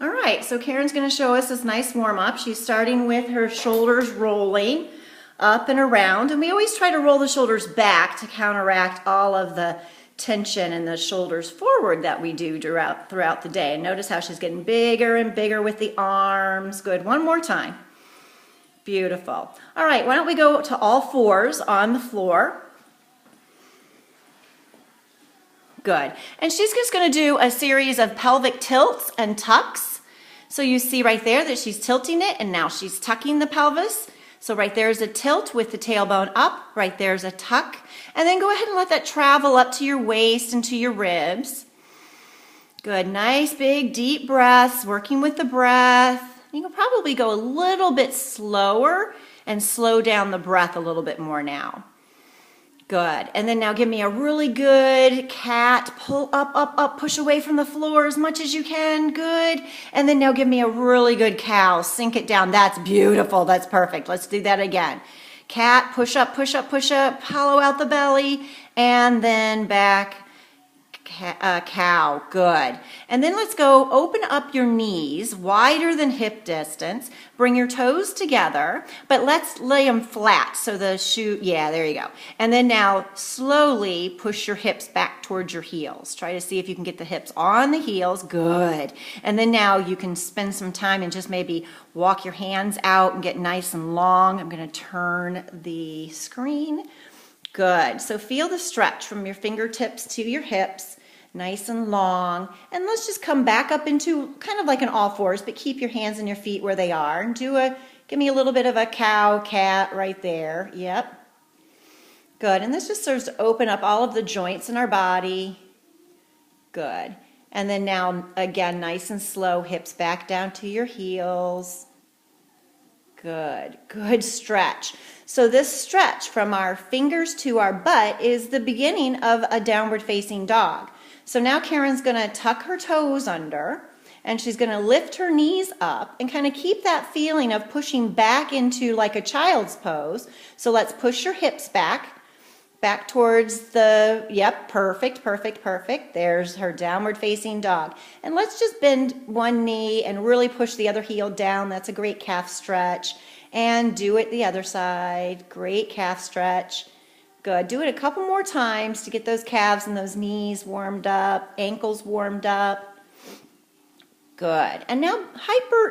All right, so Karen's going to show us this nice warm-up. She's starting with her shoulders rolling up and around, and we always try to roll the shoulders back to counteract all of the tension in the shoulders forward that we do throughout the day. And notice how she's getting bigger and bigger with the arms. Good, one more time. Beautiful. All right, why don't we go to all fours on the floor. Good. And she's just going to do a series of pelvic tilts and tucks. So you see right there that she's tilting it, and now she's tucking the pelvis. So right there's a tilt with the tailbone up, right there's a tuck. And then go ahead and let that travel up to your waist and to your ribs. Good, nice big deep breaths, working with the breath. You can probably go a little bit slower and slow down the breath a little bit more now. Good, and then now give me a really good cat. Pull up, up, up, push away from the floor as much as you can. Good, and then now give me a really good cow. Sink it down. That's beautiful. That's perfect. Let's do that again. Cat, push up, push up, push up. Hollow out the belly, and then back. Cow. Good. And then let's go open up your knees wider than hip distance. Bring your toes together, but let's lay them flat so the shoe, yeah, there you go. And then now slowly push your hips back towards your heels. Try to see if you can get the hips on the heels. Good. And then now you can spend some time and just maybe walk your hands out and get nice and long. I'm going to turn the screen. Good. So feel the stretch from your fingertips to your hips. Nice and long. And let's just come back up into kind of like an all fours, but keep your hands and your feet where they are. And give me a little bit of a cow, cat right there. Yep. Good. And this just serves to open up all of the joints in our body. Good. And then now, again, nice and slow, hips back down to your heels. Good. Good stretch. So this stretch from our fingers to our butt is the beginning of a downward facing dog. So now Karen's going to tuck her toes under, and she's going to lift her knees up and kind of keep that feeling of pushing back into like a child's pose. So let's push your hips back towards the, yep, perfect, perfect, perfect. There's her downward facing dog. And let's just bend one knee and really push the other heel down. That's a great calf stretch. And do it the other side. Great calf stretch. Good. Do it a couple more times to get those calves and those knees warmed up, ankles warmed up. Good. And now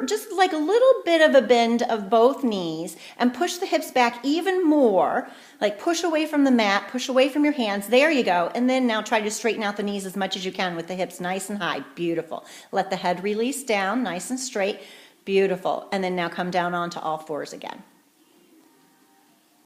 just like a little bit of a bend of both knees, and push the hips back even more. Like push away from the mat, push away from your hands. There you go. And then now try to straighten out the knees as much as you can with the hips nice and high. Beautiful. Let the head release down, nice and straight. Beautiful. And then now come down onto all fours again.